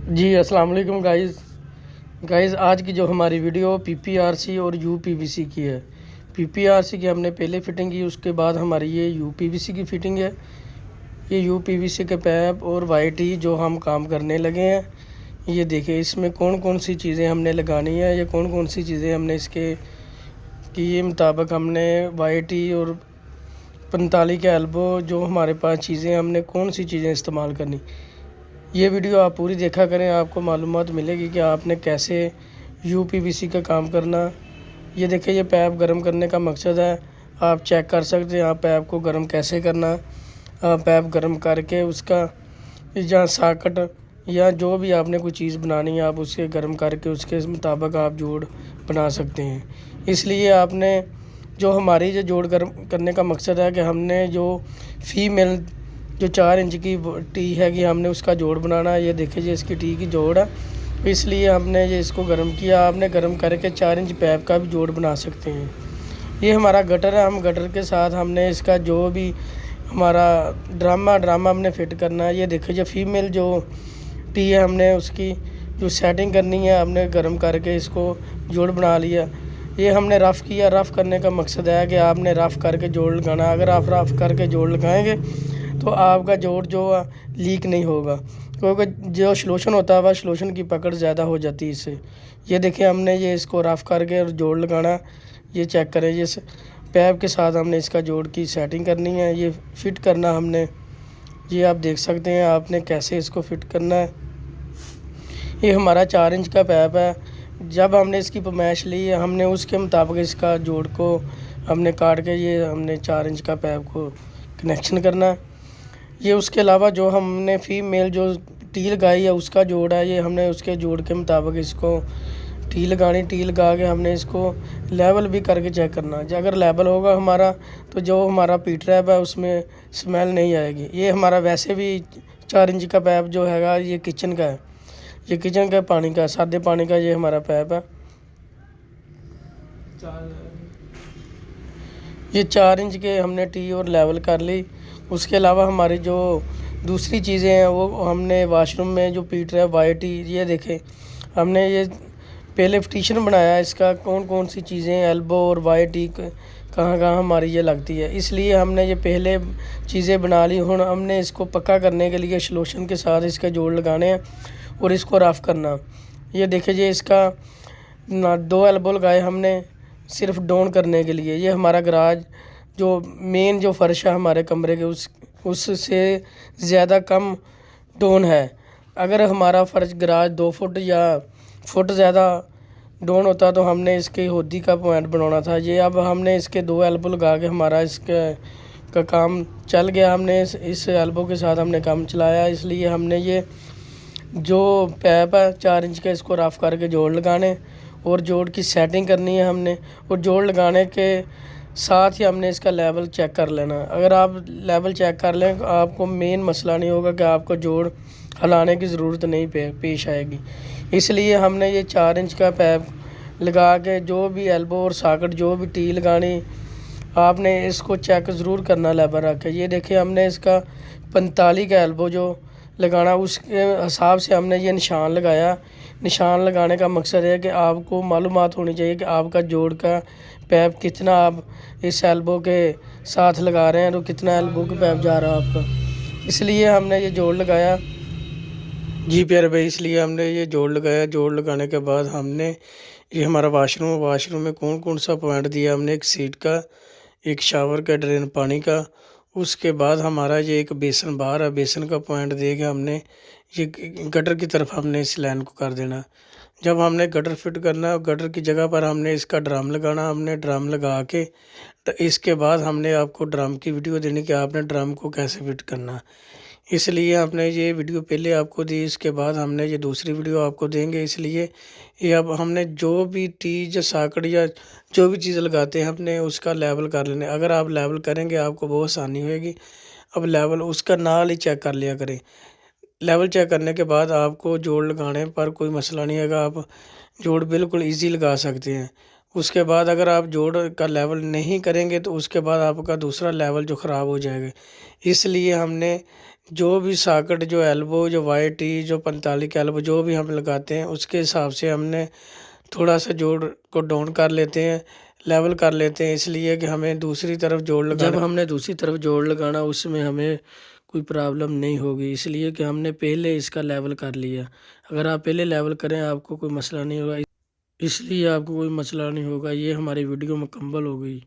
जी अस्सलाम वालेकुम गाइस आज की जो हमारी वीडियो पीपीआरसी और यूपीवीसी की है। पीपीआरसी की हमने पहले फिटिंग की, उसके बाद हमारी ये यूपीवीसी की फिटिंग है। ये यूपीवीसी के पैप और वाईटी जो हम काम करने लगे हैं। ये देखिए इसमें कौन कौन सी चीज़ें हमने लगानी है, या कौन कौन सी चीज़ें हमने इसके के मुताबिक हमने वाईटी और 45 के एल्बो जो हमारे पास चीज़ें हमने कौन सी चीज़ें इस्तेमाल करनी। ये वीडियो आप पूरी देखा करें, आपको मालूमात मिलेगी कि आपने कैसे यूपीवीसी का काम करना। ये देखिए ये पैप गर्म करने का मकसद है, आप चेक कर सकते हैं आप पैप को गर्म कैसे करना। आप पैप गर्म करके उसका जहाँ साकट या जो भी आपने कोई चीज़ बनानी है आप उसे गर्म करके उसके मुताबिक आप जोड़ बना सकते हैं। इसलिए आपने जो हमारी जो जोड़ गर्म करने का मकसद है कि हमने जो फीमेल जो 4 इंच की टी है कि हमने उसका जोड़ बनाना है। ये देखिए जी इसकी टी की जोड़ है, इसलिए हमने ये इसको गर्म किया। आपने गर्म करके 4 इंच पैप का भी जोड़ बना सकते हैं। ये हमारा गटर है, हम गटर के साथ हमने इसका जो भी हमारा ड्रामा हमने फिट करना है। ये देखिए जो फीमेल जो टी है हमने उसकी जो सेटिंग करनी है, हमने गर्म करके इसको जोड़ बना लिया। ये हमने रफ़ किया। रफ़ करने का मकसद है कि आपने रफ़ करके जोड़ लगाना। अगर आप रफ़ करके जोड़ लगाएंगे तो आपका जोड़ जो लीक नहीं होगा, क्योंकि जो सलूशन होता है वह सलूशन की पकड़ ज़्यादा हो जाती है इससे। ये देखिए हमने ये इसको रफ़ करके और जोड़ लगाना। ये चेक करें, ये पैप के साथ हमने इसका जोड़ की सेटिंग करनी है, ये फ़िट करना हमने। ये आप देख सकते हैं आपने कैसे इसको फ़िट करना है। ये हमारा 4 इंच का पैप है। जब हमने इसकी पैमाइश ली है हमने उसके मुताबिक इसका जोड़ को हमने काट के ये हमने 4 इंच का पैप को कनेक्शन करना है। ये उसके अलावा जो हमने फीमेल जो टी लगाई है उसका जोड़ है, ये हमने उसके जोड़ के मुताबिक इसको टी लगानी। टी लगा के हमने इसको लेवल भी करके चेक करना। जो अगर लेवल होगा हमारा तो जो हमारा पी ट्रैप है उसमें स्मेल नहीं आएगी। ये हमारा वैसे भी 4 इंच का पैप जो हैगा ये किचन का है, ये किचन का पानी का सादे पानी का ये हमारा पैप है। ये 4 इंच के हमने टी और लेवल कर ली। उसके अलावा हमारी जो दूसरी चीज़ें हैं वो हमने वाशरूम में जो पी ट्रैप वाईटी, ये देखें हमने ये पहले फिटिशन बनाया इसका कौन कौन सी चीज़ें एल्बो और वाईटी कहाँ कहाँ हमारी ये लगती है, इसलिए हमने ये पहले चीज़ें बना ली। हुन हमने इसको पक्का करने के लिए सलूशन के साथ इसके जोड़ लगाने हैं और इसको रफ़ करना। ये देखिए जी इसका 2 एल्बो लगाए हमने सिर्फ डाउन करने के लिए। ये हमारा गराज जो मेन जो फ़र्श है हमारे कमरे के उससे ज़्यादा कम डाउन है। अगर हमारा फ़र्श गराज 2 फुट या फुट ज़्यादा डाउन होता तो हमने इसके होदी का पॉइंट बनाना था। ये अब हमने इसके 2 एल्बो लगा के हमारा इसका का काम चल गया। हमने इस एल्बो के साथ हमने काम चलाया, इसलिए हमने ये जो पैप है 4 इंच का इसको रफ़ करके जोड़ लगाने और जोड़ की सेटिंग करनी है हमने। और जोड़ लगाने के साथ ही हमने इसका लेवल चेक कर लेना। अगर आप लेवल चेक कर लें तो आपको मेन मसला नहीं होगा कि आपको जोड़ हिलाने की ज़रूरत नहीं पेश आएगी। इसलिए हमने ये 4 इंच का पैप लगा के जो भी एल्बो और साकट जो भी टी लगानी आपने इसको चेक ज़रूर करना लेवल रख के। ये देखिए हमने इसका 45 का एल्बो जो लगाना उसके हिसाब से हमने ये निशान लगाया। निशान लगाने का मकसद है कि आपको मालूमात होनी चाहिए कि आपका जोड़ का पैप कितना आप इस एल्बो के साथ लगा रहे हैं तो कितना एल्बो के पैप जा रहा है आपका, इसलिए हमने ये जोड़ लगाया। जी प्यारे भाई, इसलिए हमने ये जोड़ लगाया। जोड़ लगाने के बाद हमने ये हमारा वाशरूम में कौन कौन सा पॉइंट दिया हमने, एक सीट का, एक शावर का, ड्रेन पानी का। उसके बाद हमारा ये एक बेसन बाहर है, बेसन का पॉइंट दे के हमने ये गटर की तरफ हमने इस लाइन को कर देना। जब हमने गटर फिट करना गटर की जगह पर हमने इसका ड्रम लगाना। हमने ड्रम लगा के तो इसके बाद हमने आपको ड्रम की वीडियो देनी कि आपने ड्रम को कैसे फिट करना, इसलिए आपने ये वीडियो पहले आपको दी, इसके बाद हमने ये दूसरी वीडियो आपको देंगे। इसलिए ये अब हमने जो भी टीज साकड़ या जो भी चीज़ लगाते हैं हमने उसका लेवल कर लेना। अगर आप लेवल करेंगे आपको बहुत आसानी होगी। अब लेवल उसका नाल ही चेक कर लिया करें। लेवल चेक करने के बाद आपको जोड़ लगाने पर कोई मसला नहीं आएगा, आप जोड़ बिल्कुल ईजी लगा सकते हैं। उसके बाद अगर आप जोड़ का लेवल नहीं करेंगे तो उसके बाद आपका दूसरा लेवल जो ख़राब हो जाएगा। इसलिए हमने जो भी सॉकेट, जो एल्बो, जो वाई टी, जो 45 का एल्बो जो भी हम लगाते हैं उसके हिसाब से हमने थोड़ा सा जोड़ को डाउन कर लेते हैं, लेवल कर लेते हैं, इसलिए कि हमें दूसरी तरफ जोड़ लगाना, जब हमने दूसरी तरफ जोड़ लगाना उसमें हमें कोई प्रॉब्लम नहीं होगी, इसलिए कि हमने पहले इसका लेवल कर लिया। अगर आप पहले लेवल करें आपको कोई मसला नहीं होगा, इसलिए आपको कोई मसला नहीं होगा। ये हमारी वीडियो मुकम्मल हो गई।